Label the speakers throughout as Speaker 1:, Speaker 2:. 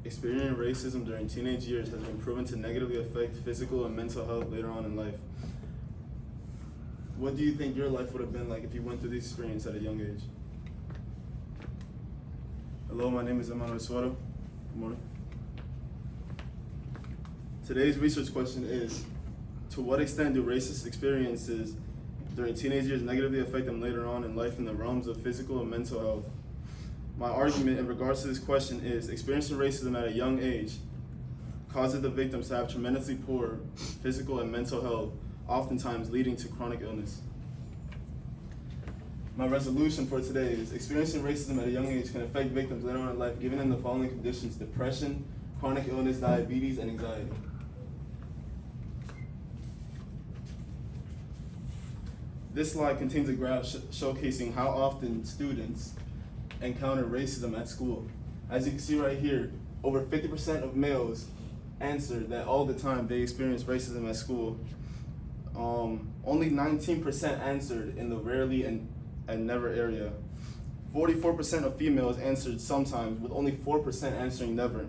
Speaker 1: Experiencing racism during teenage years has been proven to negatively affect physical and mental health later on in life. What do you think your life would have been like if you went through this experience at a young age? Hello, my name is Emmanuel Suero. Good morning. Today's research question is, to what extent do racist experiences during teenage years negatively affect them later on in life in the realms of physical and mental health? My argument in regards to this question is, experiencing racism at a young age causes the victims to have tremendously poor physical and mental health, oftentimes leading to chronic illness. My resolution for today is, experiencing racism at a young age can affect victims later on in life, giving them the following conditions: depression, chronic illness, diabetes, and anxiety. This slide contains a graph showcasing how often students encounter racism at school. As you can see right here, over 50% of males answered that all the time they experience racism at school. Only 19% answered in the rarely and never area. 44% of females answered sometimes, with only 4% answering never.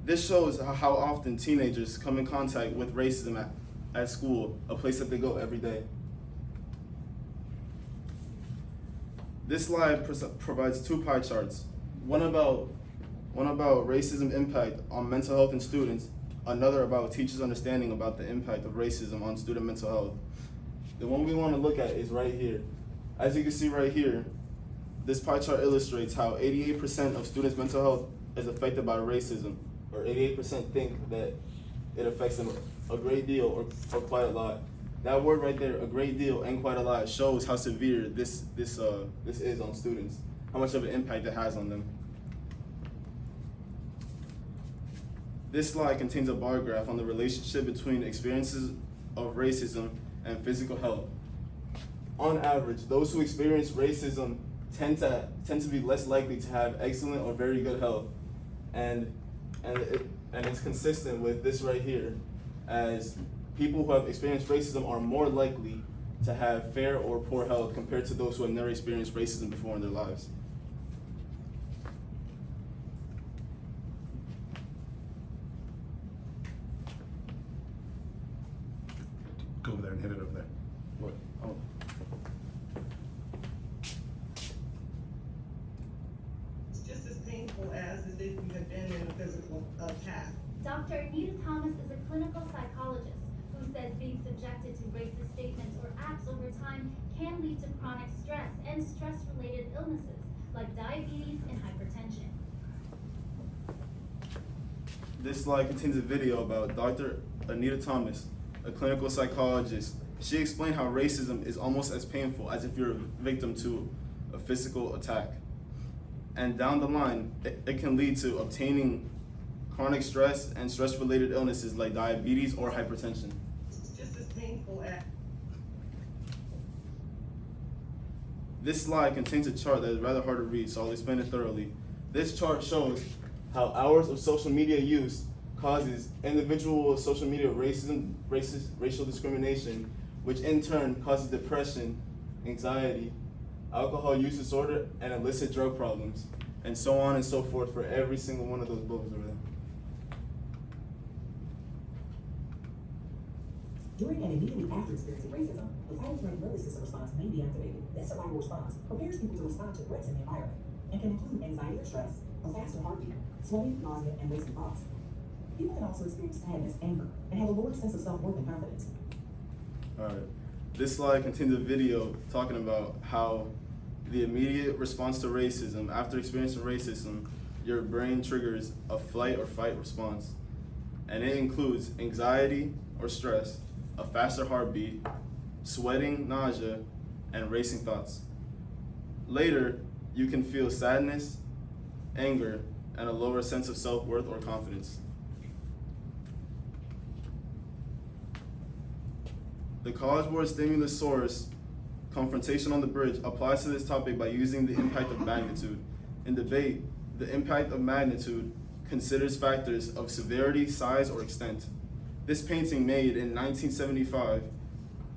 Speaker 1: This shows how often teenagers come in contact with racism at school, a place that they go every day. This slide provides two pie charts, one about racism impact on mental health in students, another about teachers' understanding about the impact of racism on student mental health. The one we want to look at is right here. As you can see right here, this pie chart illustrates how 88% of students' mental health is affected by racism, or 88% think that it affects them a great deal or quite a lot. That word right there, a great deal and quite a lot, shows how severe this is on students, how much of an impact it has on them. This slide contains a bar graph on the relationship between experiences of racism and physical health. On average, those who experience racism tend to be less likely to have excellent or very good health, and it's consistent with this right here, as people who have experienced racism are more likely to have fair or poor health compared to those who have never experienced racism before in their lives.
Speaker 2: Go over there and hit it over there.
Speaker 1: What? Oh.
Speaker 3: It's just as painful as if you had been in a physical attack.
Speaker 4: Dr. Anita Thomas is a clinical psychologist who says being subjected to racist statements or acts over time can lead to chronic stress and stress-related illnesses like diabetes and hypertension.
Speaker 1: This slide contains a video about Dr. Anita Thomas, a clinical psychologist. She explained how racism is almost as painful as if you're a victim to a physical attack. And down the line, it can lead to obtaining chronic stress and stress-related illnesses like diabetes or hypertension.
Speaker 3: It's just as painful as...
Speaker 1: This slide contains a chart that is rather hard to read, so I'll explain it thoroughly. This chart shows how hours of social media use causes individual social media racial discrimination, which in turn causes depression, anxiety, alcohol use disorder, and illicit drug problems, and so on and so forth for every single one of those bullets over there.
Speaker 5: During and immediately after experiencing racism, the fight brain nervous system response may be activated. This survival response prepares people to respond to threats in the environment and can include anxiety or stress, a faster heartbeat, sweating, nausea, and racing thoughts. People can also experience sadness, anger, and have a lower sense of self-worth and confidence.
Speaker 1: All right. This slide contains a video talking about how the immediate response to racism, after experiencing racism, your brain triggers a flight or fight response. And it includes anxiety or stress, a faster heartbeat, sweating, nausea, and racing thoughts. Later, you can feel sadness, anger, and a lower sense of self-worth or confidence. The College Board stimulus source, Confrontation on the Bridge, applies to this topic by using the impact of magnitude. In debate, the impact of magnitude considers factors of severity, size, or extent. This painting, made in 1975,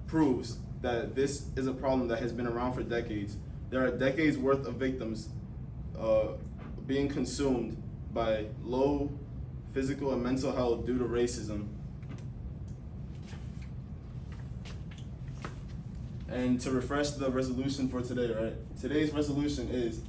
Speaker 1: proves that this is a problem that has been around for decades. There are decades worth of victims being consumed by low physical and mental health due to racism. And to refresh the resolution for today, right? Today's resolution is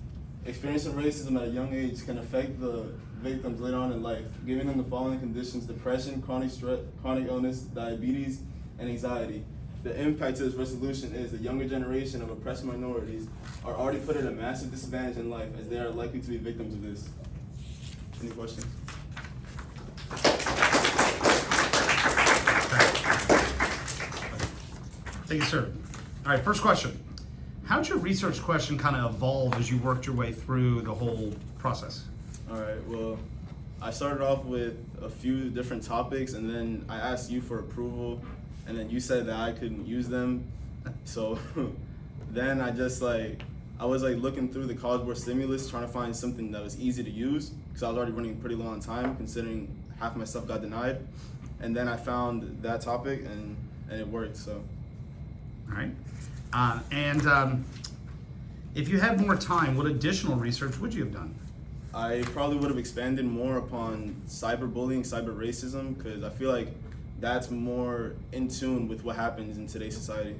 Speaker 1: experiencing racism at a young age can affect the victims later on in life, giving them the following conditions: depression, chronic stress, chronic illness, diabetes, and anxiety. The impact to this resolution is the younger generation of oppressed minorities are already put at a massive disadvantage in life as they are likely to be victims of this. Any questions?
Speaker 2: Thank you, sir. All right, first question. How'd your research question kind of evolve as you worked your way through the whole process?
Speaker 1: All right, well, I started off with a few different topics, and then I asked you for approval, and then you said that I couldn't use them. So then I was looking through the College Board stimulus, trying to find something that was easy to use, because I was already running a pretty long time, considering half my stuff got denied. And then I found that topic, and it worked, so.
Speaker 2: All right. If you had more time, what additional research would you have done?
Speaker 1: I probably would have expanded more upon cyberbullying, cyber racism, because I feel like that's more in tune with what happens in today's society.